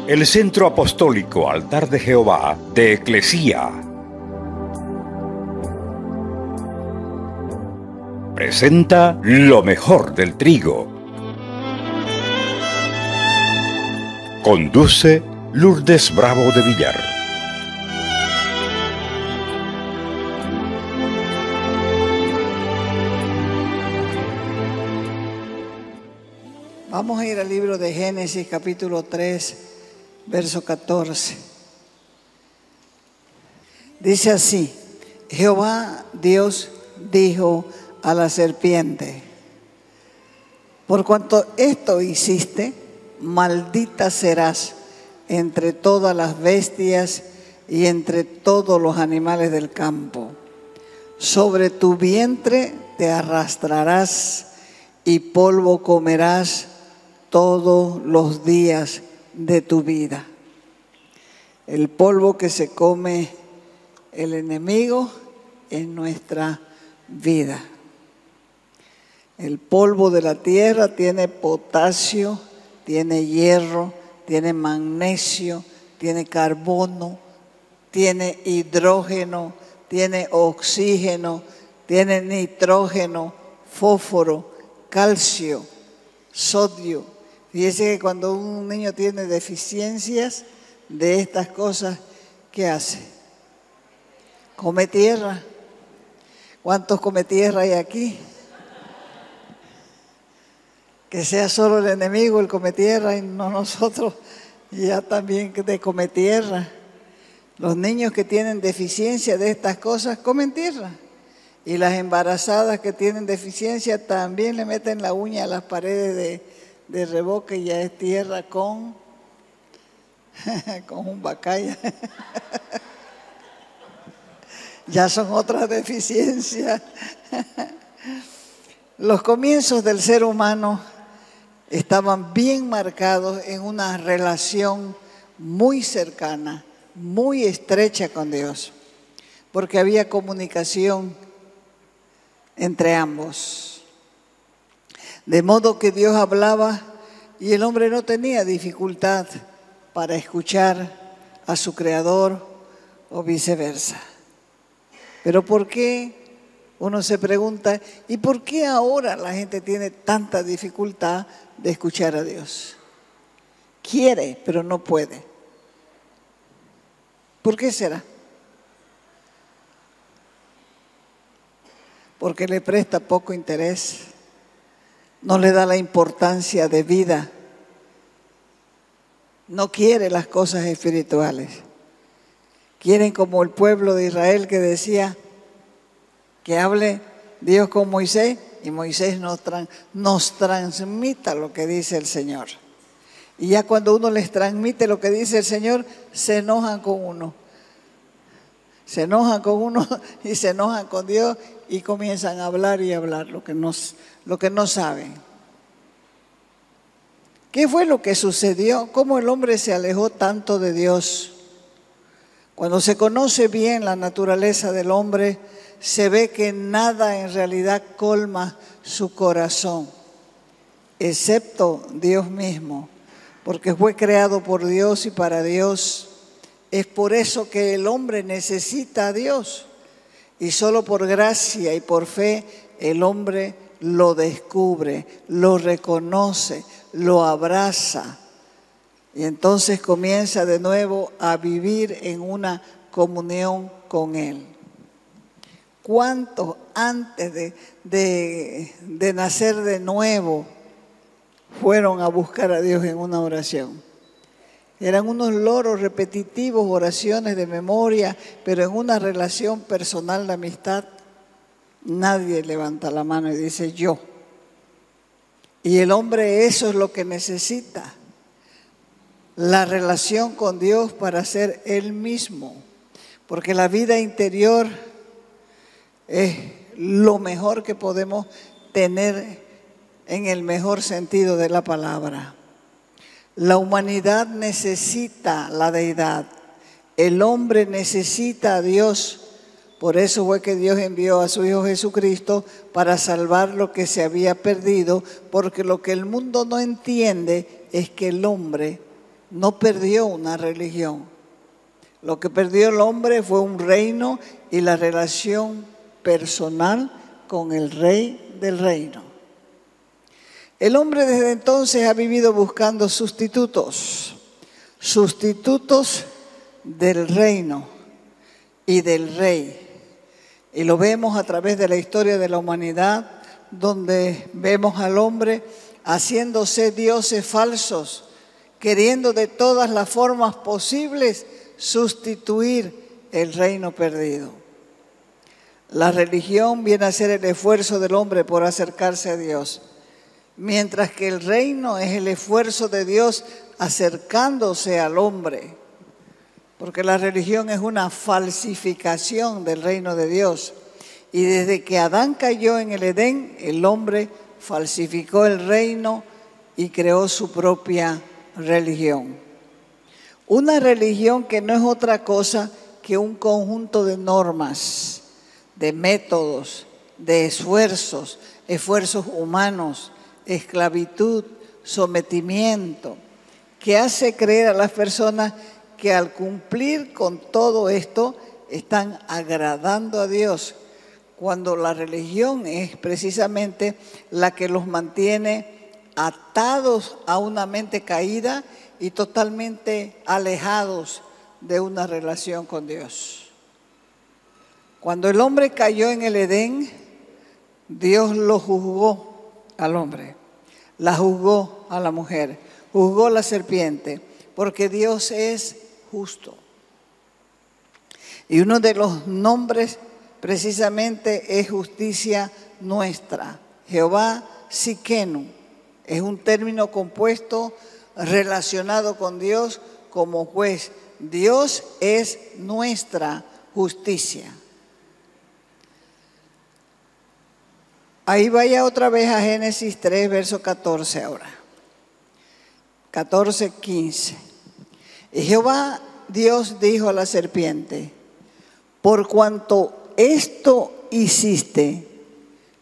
El Centro Apostólico Altar de Jehová de Eclesía presenta lo mejor del trigo. Conduce Lourdes Bravo de Villar. Vamos a ir al libro de Génesis, capítulo 3, verso 14. Dice así: Jehová Dios dijo a la serpiente: por cuanto esto hiciste, maldita serás entre todas las bestias y entre todos los animales del campo. Sobre tu vientre te arrastrarás y polvo comerás todos los días de tu vida. El polvo que se come el enemigo en nuestra vida. El polvo de la tierra tiene potasio, tiene hierro, tiene magnesio, tiene carbono, tiene hidrógeno, tiene oxígeno, tiene nitrógeno, fósforo, calcio, sodio. Fíjese que cuando un niño tiene deficiencias de estas cosas, ¿qué hace? Come tierra. ¿Cuántos come tierra hay aquí? Que sea solo el enemigo el come tierra y no nosotros, ya también de come tierra. Los niños que tienen deficiencia de estas cosas comen tierra. Y las embarazadas que tienen deficiencia también le meten la uña a las paredes de reboque y ya es tierra con un bacaya. Ya son otras deficiencias. Los comienzos del ser humano estaban bien marcados en una relación muy cercana, muy estrecha con Dios, porque había comunicación entre ambos. De modo que Dios hablaba y el hombre no tenía dificultad para escuchar a su Creador o viceversa. Pero ¿por qué? Uno se pregunta, ¿y por qué ahora la gente tiene tanta dificultad de escuchar a Dios? Quiere, pero no puede. ¿Por qué será? Porque le presta poco interés, no le da la importancia de vida, no quiere las cosas espirituales. Quieren como el pueblo de Israel que decía que hable Dios con Moisés y Moisés nos transmita lo que dice el Señor. Y ya cuando uno les transmite lo que dice el Señor, se enojan con uno. Se enojan con uno y se enojan con Dios y comienzan a hablar y hablar lo que no saben. ¿Qué fue lo que sucedió? ¿Cómo el hombre se alejó tanto de Dios? Cuando se conoce bien la naturaleza del hombre, se ve que nada en realidad colma su corazón, excepto Dios mismo, porque fue creado por Dios y para Dios. Es por eso que el hombre necesita a Dios, y solo por gracia y por fe el hombre lo descubre, lo reconoce, lo abraza. Y entonces comienza de nuevo a vivir en una comunión con Él. ¿Cuántos antes de nacer de nuevo fueron a buscar a Dios en una oración? Eran unos loros repetitivos, oraciones de memoria, pero en una relación personal de amistad, nadie levanta la mano y dice yo. Y el hombre eso es lo que necesita. La relación con Dios para ser Él mismo, porque la vida interior es lo mejor que podemos tener en el mejor sentido de la palabra. La humanidad necesita la deidad, el hombre necesita a Dios. Por eso fue que Dios envió a su Hijo Jesucristo para salvar lo que se había perdido, porque lo que el mundo no entiende es que el hombre no perdió una religión. Lo que perdió el hombre fue un reino y la relación personal con el rey del reino. El hombre desde entonces ha vivido buscando sustitutos del reino y del rey. Y lo vemos a través de la historia de la humanidad, donde vemos al hombre haciéndose dioses falsos, queriendo de todas las formas posibles sustituir el reino perdido. La religión viene a ser el esfuerzo del hombre por acercarse a Dios, mientras que el reino es el esfuerzo de Dios acercándose al hombre, porque la religión es una falsificación del reino de Dios. Y desde que Adán cayó en el Edén, el hombre falsificó el reino y creó su propia religión. Una religión que no es otra cosa que un conjunto de normas, de métodos, de esfuerzos humanos, esclavitud, sometimiento, que hace creer a las personas que al cumplir con todo esto están agradando a Dios, cuando la religión es precisamente la que los mantiene atados a una mente caída y totalmente alejados de una relación con Dios. Cuando el hombre cayó en el Edén, Dios lo juzgó al hombre, la juzgó a la mujer, juzgó a la serpiente, porque Dios es justo. Y uno de los nombres precisamente es justicia nuestra. Jehová Tsidkenu es un término compuesto relacionado con Dios como juez. Dios es nuestra justicia. Ahí vaya otra vez a Génesis 3, verso 14 ahora. 14, 15. Y Jehová Dios dijo a la serpiente: por cuanto esto hiciste,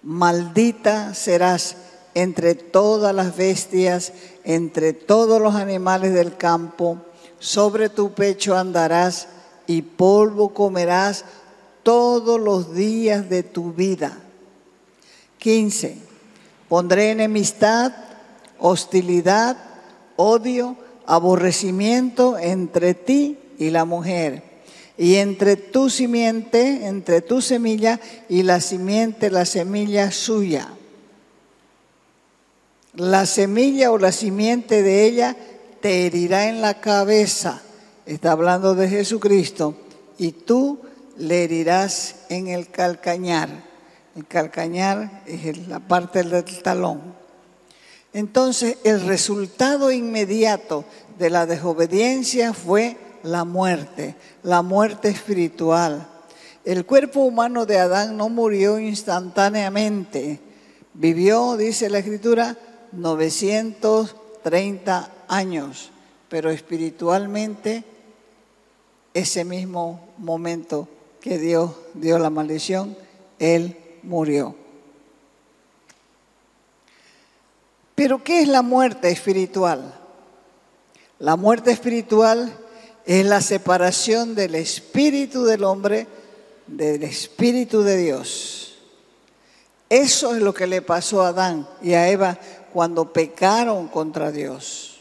maldita serás entre todas las bestias, entre todos los animales del campo, sobre tu pecho andarás y polvo comerás todos los días de tu vida. 15. Pondré enemistad, hostilidad, odio, aborrecimiento entre ti y la mujer, y entre tu simiente, entre tu semilla y la semilla suya. La semilla o la simiente de ella te herirá en la cabeza, está hablando de Jesucristo, y tú le herirás en el calcañar. El calcañar es la parte del talón. Entonces, el resultado inmediato de la desobediencia fue la muerte espiritual. El cuerpo humano de Adán no murió instantáneamente. Vivió, dice la Escritura, 930 años, pero espiritualmente ese mismo momento que Dios dio la maldición, él murió. Pero ¿qué es la muerte espiritual? La muerte espiritual es la separación del espíritu del hombre del espíritu de Dios. Eso es lo que le pasó a Adán y a Eva cuando pecaron contra Dios.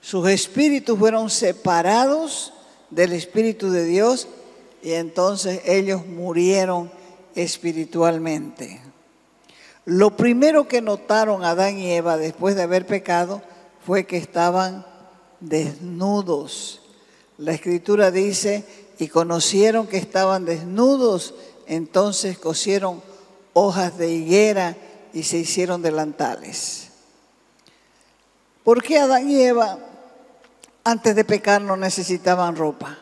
Sus espíritus fueron separados del espíritu de Dios y entonces ellos murieron espiritualmente. Lo primero que notaron Adán y Eva después de haber pecado fue que estaban desnudos. La Escritura dice, y conocieron que estaban desnudos, entonces cosieron hojas de higuera y se hicieron delantales. ¿Por qué Adán y Eva antes de pecar no necesitaban ropa?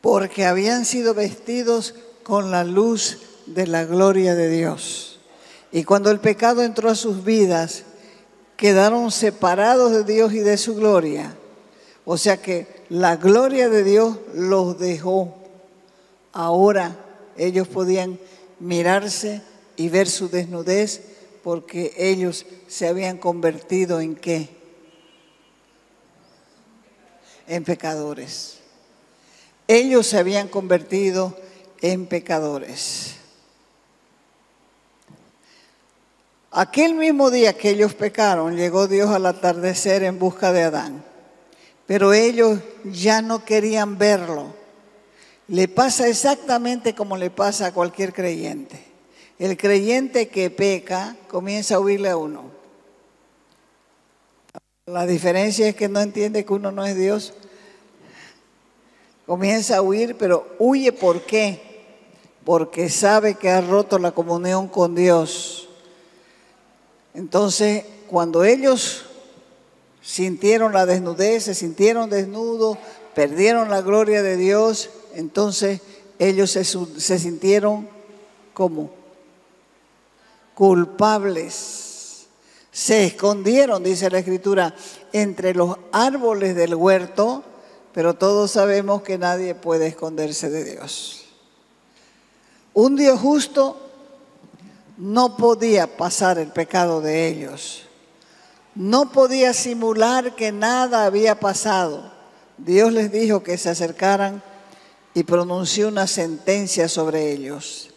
Porque habían sido vestidos con la luz de la gloria de Dios. Y cuando el pecado entró a sus vidas, quedaron separados de Dios y de su gloria. O sea que la gloria de Dios los dejó. Ahora ellos podían mirarse y ver su desnudez, porque ellos se habían convertido ¿en qué? En pecadores. Ellos se habían convertido en pecadores. Aquel mismo día que ellos pecaron, llegó Dios al atardecer en busca de Adán. Pero ellos ya no querían verlo. Le pasa exactamente como le pasa a cualquier creyente. El creyente que peca comienza a huirle a uno. La diferencia es que no entiende que uno no es Dios. Comienza a huir, pero huye ¿por qué? Porque sabe que ha roto la comunión con Dios. Entonces, cuando ellos sintieron la desnudez, se sintieron desnudos, perdieron la gloria de Dios, entonces ellos se sintieron como culpables. Se escondieron, dice la Escritura, entre los árboles del huerto, pero todos sabemos que nadie puede esconderse de Dios. Un Dios justo no podía pasar el pecado de ellos. No podía simular que nada había pasado. Dios les dijo que se acercaran y pronunció una sentencia sobre ellos.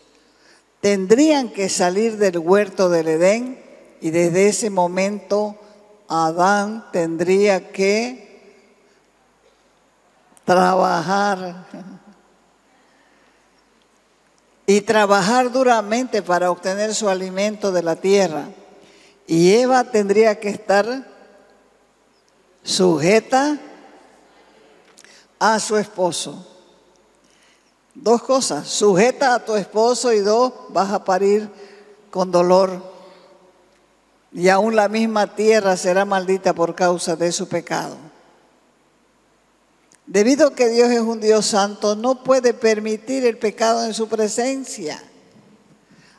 Tendrían que salir del huerto del Edén y desde ese momento Adán tendría que trabajar y trabajar duramente para obtener su alimento de la tierra. Y Eva tendría que estar sujeta a su esposo. Dos cosas: sujeta a tu esposo, y dos, vas a parir con dolor. Y aún la misma tierra será maldita por causa de su pecado. Debido a que Dios es un Dios santo, no puede permitir el pecado en su presencia.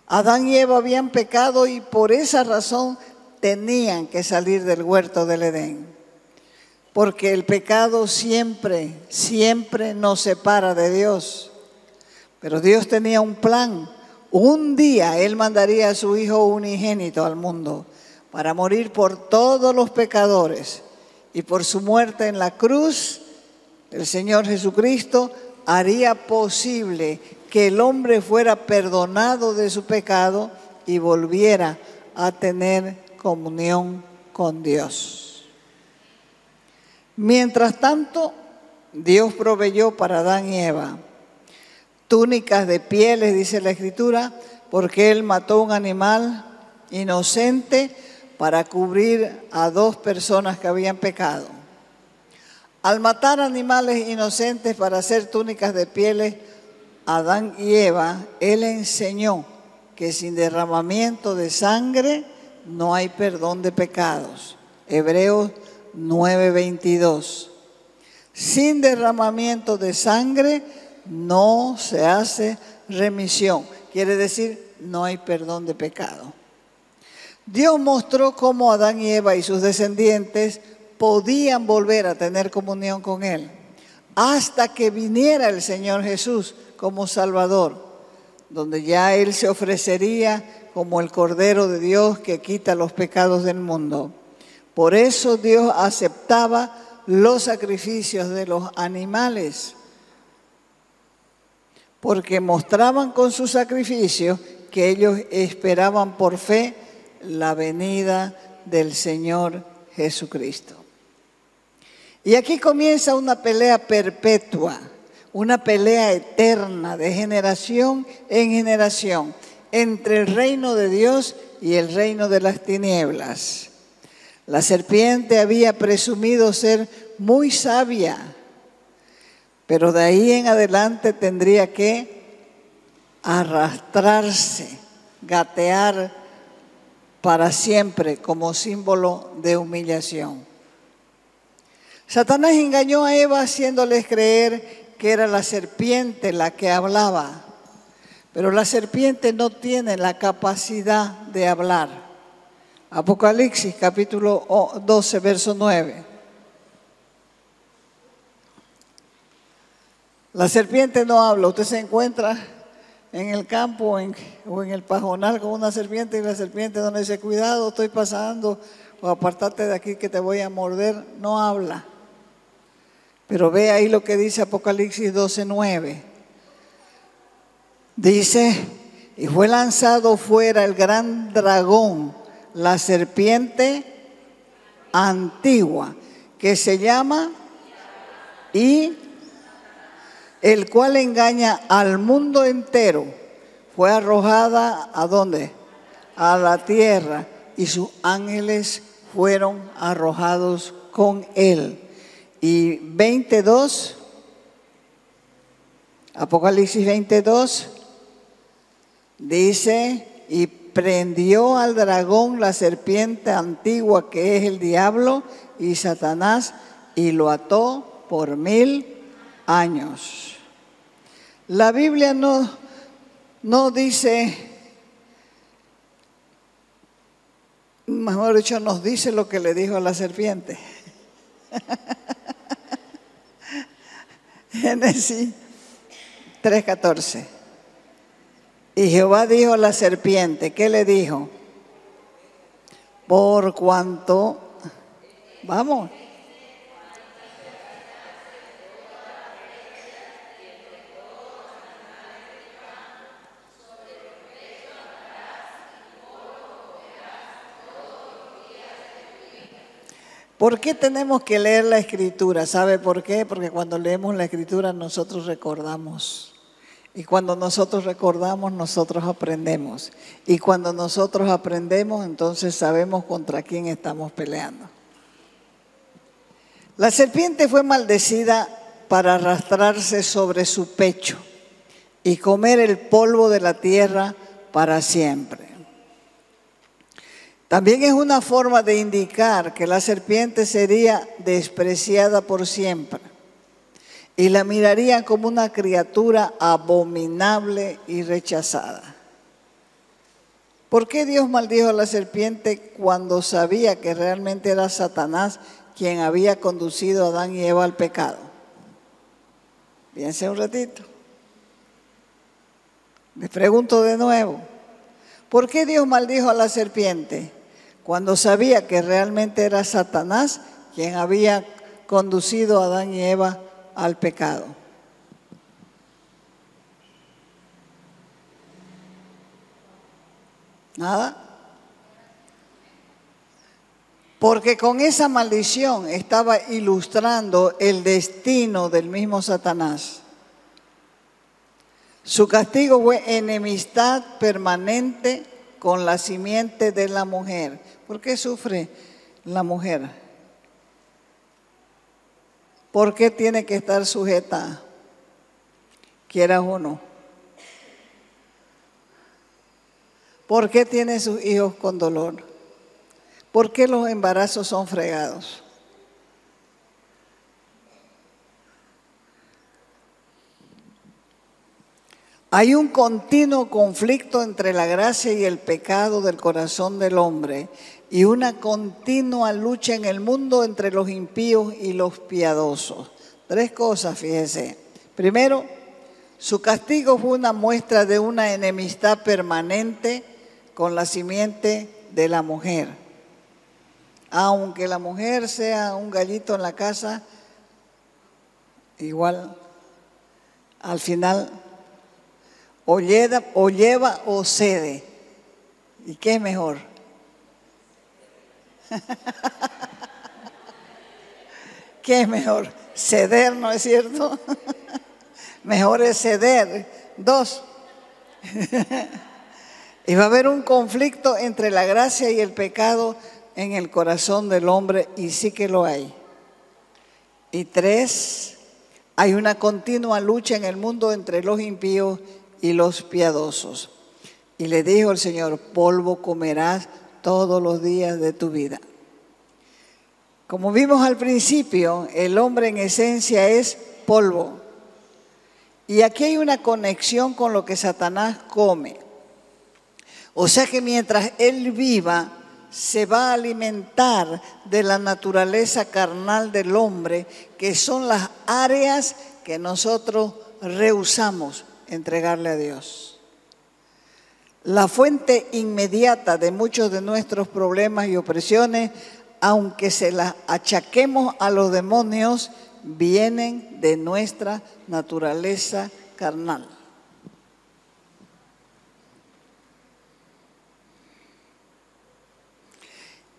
Adán y Eva habían pecado y por esa razón tenían que salir del huerto del Edén. Porque el pecado siempre nos separa de Dios. Pero Dios tenía un plan. Un día Él mandaría a su Hijo unigénito al mundo para morir por todos los pecadores. Y por su muerte en la cruz, el Señor Jesucristo haría posible que el hombre fuera perdonado de su pecado y volviera a tener comunión con Dios. Mientras tanto, Dios proveyó para Adán y Eva túnicas de pieles, dice la Escritura, porque Él mató un animal inocente para cubrir a dos personas que habían pecado. Al matar animales inocentes para hacer túnicas de pieles, Adán y Eva, Él enseñó que sin derramamiento de sangre no hay perdón de pecados. Hebreos 9:22. Sin derramamiento de sangre no se hace remisión. Quiere decir, no hay perdón de pecado. Dios mostró cómo Adán y Eva y sus descendientes podían volver a tener comunión con Él hasta que viniera el Señor Jesús como Salvador, donde ya Él se ofrecería como el Cordero de Dios que quita los pecados del mundo. Por eso Dios aceptaba los sacrificios de los animales, porque mostraban con sus sacrificios que ellos esperaban por fe la venida del Señor Jesucristo. Y aquí comienza una pelea perpetua, una pelea eterna de generación en generación entre el reino de Dios y el reino de las tinieblas. La serpiente había presumido ser muy sabia, pero de ahí en adelante tendría que arrastrarse, gatear para siempre como símbolo de humillación. Satanás engañó a Eva haciéndoles creer que era la serpiente la que hablaba, pero la serpiente no tiene la capacidad de hablar. Apocalipsis capítulo 12, verso 9. La serpiente no habla. Usted se encuentra en el campo o en el pajonal con una serpiente y la serpiente no le dice, cuidado, estoy pasando, o apartate de aquí que te voy a morder, no habla. Pero ve ahí lo que dice Apocalipsis 12:9. Dice, y fue lanzado fuera el gran dragón, la serpiente antigua, que se llama y el cual engaña al mundo entero. Fue arrojada ¿a dónde? A la tierra, y sus ángeles fueron arrojados con él. Y 22, Apocalipsis 22, dice, y prendió al dragón, la serpiente antigua, que es el diablo y Satanás, y lo ató por 1000 años. La Biblia no dice, mejor dicho, nos dice lo que le dijo a la serpiente. Génesis 3:14. Y Jehová dijo a la serpiente, ¿qué le dijo? Por cuanto, vamos. ¿Por qué tenemos que leer la Escritura? ¿Sabe por qué? Porque cuando leemos la Escritura nosotros recordamos. Y cuando nosotros recordamos, nosotros aprendemos. Y cuando nosotros aprendemos, entonces sabemos contra quién estamos peleando. La serpiente fue maldecida para arrastrarse sobre su pecho y comer el polvo de la tierra para siempre. También es una forma de indicar que la serpiente sería despreciada por siempre y la mirarían como una criatura abominable y rechazada. ¿Por qué Dios maldijo a la serpiente cuando sabía que realmente era Satanás quien había conducido a Adán y Eva al pecado? Piense un ratito. Les pregunto de nuevo, ¿por qué Dios maldijo a la serpiente cuando sabía que realmente era Satanás quien había conducido a Adán y Eva al pecado? ¿Nada? Porque con esa maldición estaba ilustrando el destino del mismo Satanás. Su castigo fue enemistad permanente con la simiente de la mujer. ¿Por qué sufre la mujer? ¿Por qué tiene que estar sujeta, quieras o no? ¿Por qué tiene sus hijos con dolor? ¿Por qué los embarazos son fregados? Hay un continuo conflicto entre la gracia y el pecado del corazón del hombre y una continua lucha en el mundo entre los impíos y los piadosos. 3 cosas, fíjese. Primero, su castigo fue una muestra de una enemistad permanente con la simiente de la mujer. Aunque la mujer sea un gallito en la casa, igual al final o lleva o cede. ¿Y qué es mejor? ¿Qué es mejor? Ceder, ¿no es cierto? Mejor es ceder. 2. Y va a haber un conflicto entre la gracia y el pecado en el corazón del hombre, y sí que lo hay. Y 3, hay una continua lucha en el mundo entre los impíos y los piadosos. Y le dijo el Señor, polvo comerás todos los días de tu vida. Como vimos al principio, el hombre en esencia es polvo. Y aquí hay una conexión con lo que Satanás come. O sea que mientras él viva, se va a alimentar de la naturaleza carnal del hombre, que son las áreas que nosotros rehusamos entregarle a Dios. la fuente inmediata de muchos de nuestros problemas y opresiones, aunque se las achaquemos a los demonios, vienen de nuestra naturaleza carnal.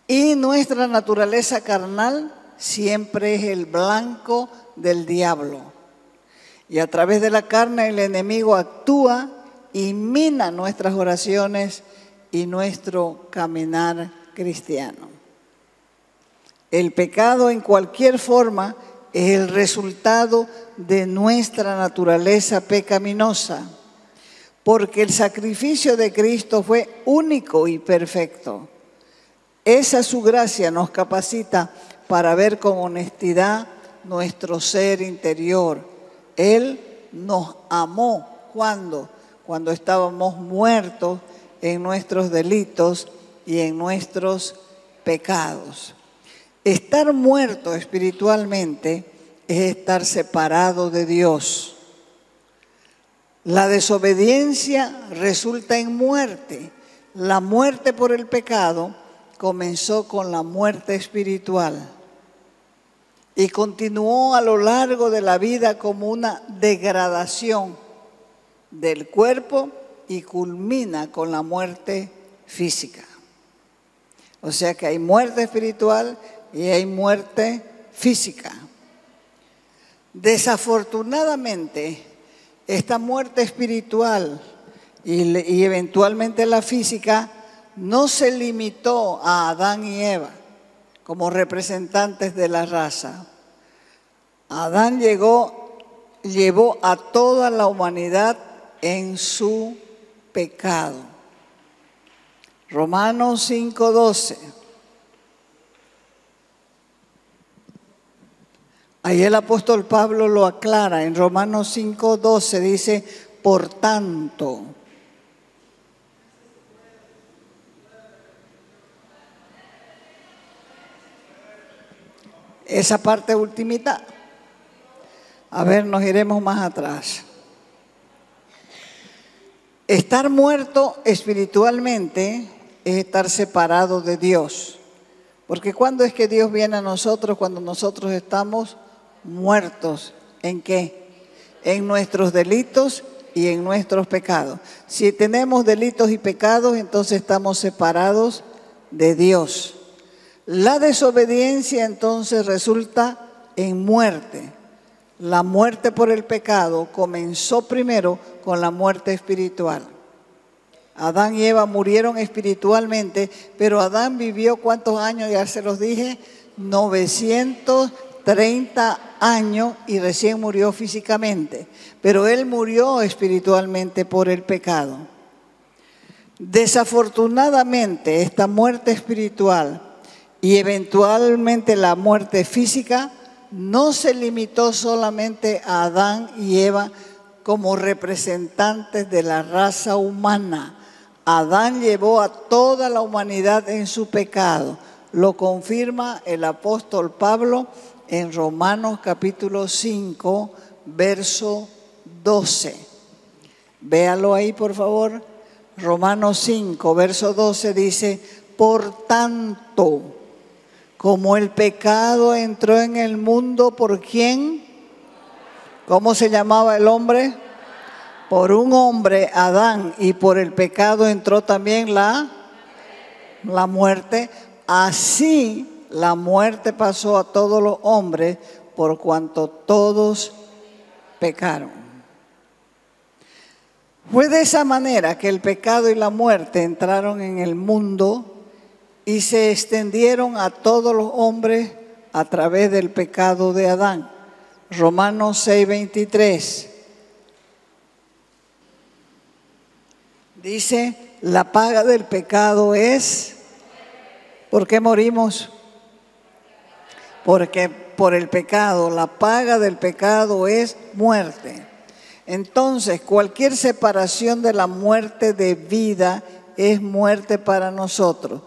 Y nuestra naturaleza carnal siempre es el blanco del diablo. Y a través de la carne el enemigo actúa y mina nuestras oraciones y nuestro caminar cristiano. El pecado en cualquier forma es el resultado de nuestra naturaleza pecaminosa, porque el sacrificio de Cristo fue único y perfecto. Esa su gracia nos capacita para ver con honestidad nuestro ser interior. Él nos amó cuando estábamos muertos en nuestros delitos y en nuestros pecados. Estar muerto espiritualmente es estar separado de Dios. La desobediencia resulta en muerte. La muerte por el pecado comenzó con la muerte espiritual y continuó a lo largo de la vida como una degradación del cuerpo y culmina con la muerte física. O sea que hay muerte espiritual y hay muerte física. Desafortunadamente, esta muerte espiritual y eventualmente la física no se limitó a Adán y Eva como representantes de la raza. Adán llevó a toda la humanidad en su pecado. Romanos 5:12. Ahí el apóstol Pablo lo aclara. En Romanos 5:12 dice, por tanto. Esa parte ultimita. A ver, nos iremos más atrás. Estar muerto espiritualmente es estar separado de Dios. Porque ¿cuándo es que Dios viene a nosotros? Cuando nosotros estamos muertos. ¿En qué? En nuestros delitos y en nuestros pecados. Si tenemos delitos y pecados, entonces estamos separados de Dios. La desobediencia entonces resulta en muerte. La muerte por el pecado comenzó primero con la muerte espiritual. Adán y Eva murieron espiritualmente, pero Adán vivió ¿cuántos años? Ya se los dije, 930 años y recién murió físicamente. Pero él murió espiritualmente por el pecado. Desafortunadamente, esta muerte espiritual y eventualmente la muerte física no se limitó solamente a Adán y Eva como representantes de la raza humana. Adán llevó a toda la humanidad en su pecado. Lo confirma el apóstol Pablo en Romanos capítulo 5, verso 12. Véalo ahí, por favor. Romanos 5, verso 12 dice, por tanto, como el pecado entró en el mundo, ¿por quién? ¿Cómo se llamaba el hombre? Por un hombre, Adán, y por el pecado entró también la muerte. Así la muerte pasó a todos los hombres por cuanto todos pecaron. Fue de esa manera que el pecado y la muerte entraron en el mundo y se extendieron a todos los hombres a través del pecado de Adán. Romanos 6:23. Dice, la paga del pecado es, ¿por qué morimos? Porque por el pecado, la paga del pecado es muerte. Entonces, cualquier separación de la muerte de vida es muerte para nosotros.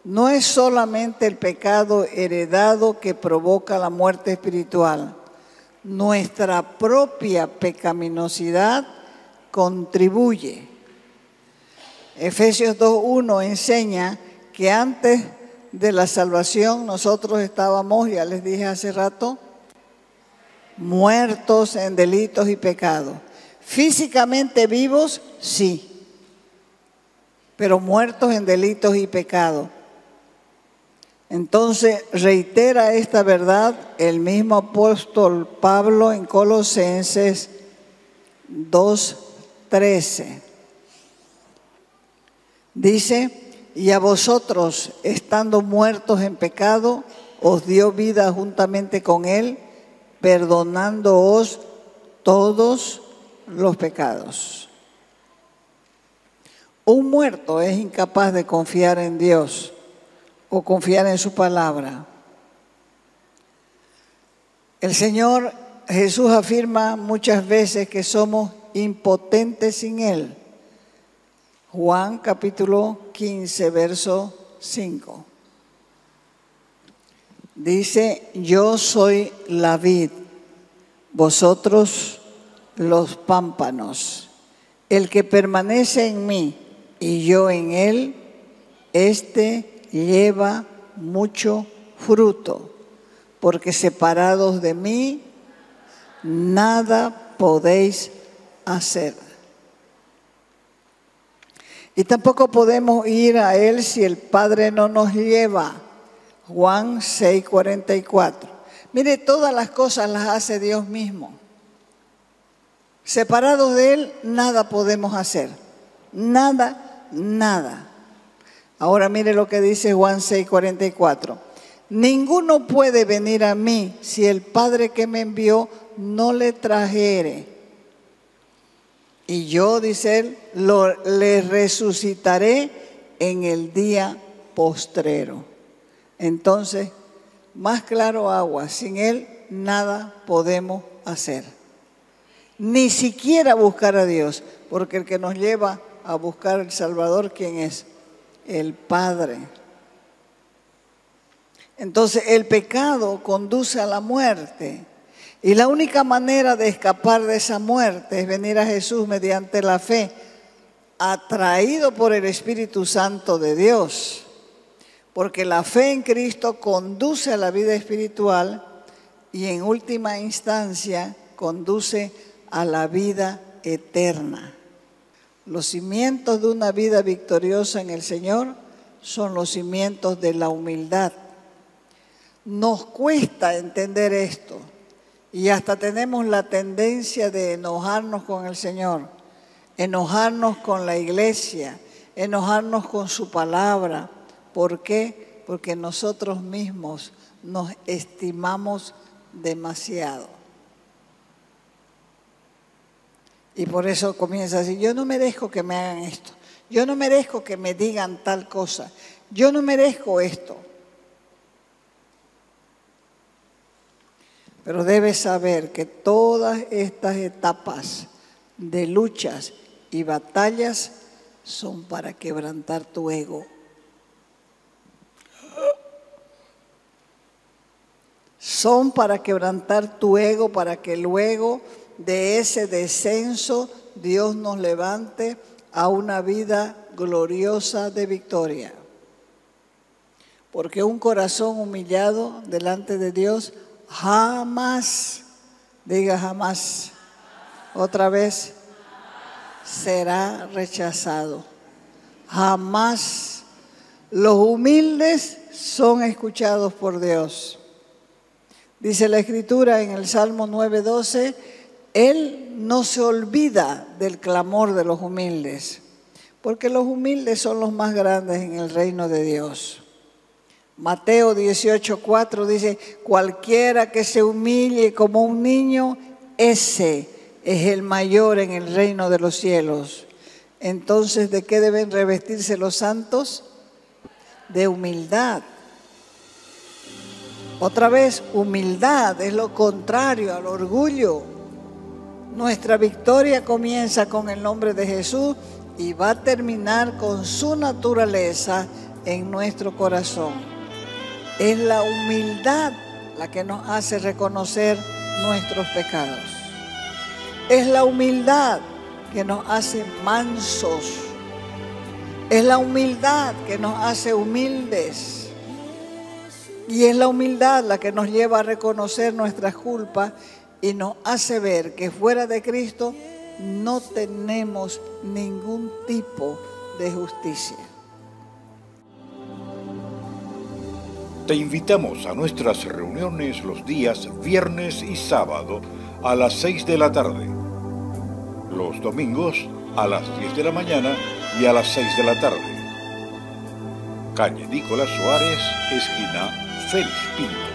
No es solamente el pecado heredado que provoca la muerte espiritual. Nuestra propia pecaminosidad contribuye. Efesios 2:1 enseña que antes de la salvación nosotros estábamos, ya les dije hace rato, muertos en delitos y pecados. Físicamente vivos, sí, pero muertos en delitos y pecados. Entonces reitera esta verdad el mismo apóstol Pablo en Colosenses 2:13. Dice: y a vosotros, estando muertos en pecado, os dio vida juntamente con él, perdonándoos todos los pecados. Un muerto es incapaz de confiar en Dios o confiar en su palabra. El Señor Jesús afirma muchas veces que somos impotentes sin Él. Juan capítulo 15, verso 5. Dice: yo soy la vid, vosotros los pámpanos. El que permanece en mí y yo en él, éste lleva mucho fruto, porque separados de mí nada podéis hacer. Y tampoco podemos ir a él si el Padre no nos lleva. Juan 6:44. Mire, todas las cosas las hace Dios mismo. Separados de él, nada podemos hacer. Nada, nada. Ahora mire lo que dice Juan 6:44. Ninguno puede venir a mí si el Padre que me envió no le trajere. Y yo, dice él, le resucitaré en el día postrero. Entonces, más claro agua, sin él nada podemos hacer. Ni siquiera buscar a Dios, porque el que nos lleva a buscar al Salvador, ¿quién es? El Padre. Entonces, el pecado conduce a la muerte. Y la única manera de escapar de esa muerte es venir a Jesús mediante la fe, atraído por el Espíritu Santo de Dios. Porque la fe en Cristo conduce a la vida espiritual y en última instancia conduce a la vida eterna. Los cimientos de una vida victoriosa en el Señor son los cimientos de la humildad. Nos cuesta entender esto y hasta tenemos la tendencia de enojarnos con el Señor, enojarnos con la iglesia, enojarnos con su palabra. ¿Por qué? Porque nosotros mismos nos estimamos demasiado. Y por eso comienza a decir: yo no merezco que me hagan esto, yo no merezco que me digan tal cosa, yo no merezco esto. Pero debes saber que todas estas etapas de luchas y batallas son para quebrantar tu ego. Son para quebrantar tu ego, para que luego de ese descenso Dios nos levante a una vida gloriosa de victoria. Porque un corazón humillado delante de Dios jamás, diga jamás, otra vez, será rechazado. Jamás. Los humildes son escuchados por Dios. Dice la Escritura en el Salmo 9:12, Él no se olvida del clamor de los humildes, porque los humildes son los más grandes en el reino de Dios. Mateo 18:4 dice: cualquiera que se humille como un niño, ese es el mayor en el reino de los cielos. Entonces, ¿de qué deben revestirse los santos? De humildad. Otra vez, humildad es lo contrario al orgullo. Nuestra victoria comienza con el nombre de Jesús y va a terminar con su naturaleza en nuestro corazón. Es la humildad la que nos hace reconocer nuestros pecados. Es la humildad que nos hace mansos. Es la humildad que nos hace humildes. Y es la humildad la que nos lleva a reconocer nuestras culpas y nos hace ver que fuera de Cristo no tenemos ningún tipo de justicia. Te invitamos a nuestras reuniones los días viernes y sábado a las 6 de la tarde. Los domingos a las 10 de la mañana y a las 6 de la tarde. Calle Nicolás Suárez, esquina Félix Pinto.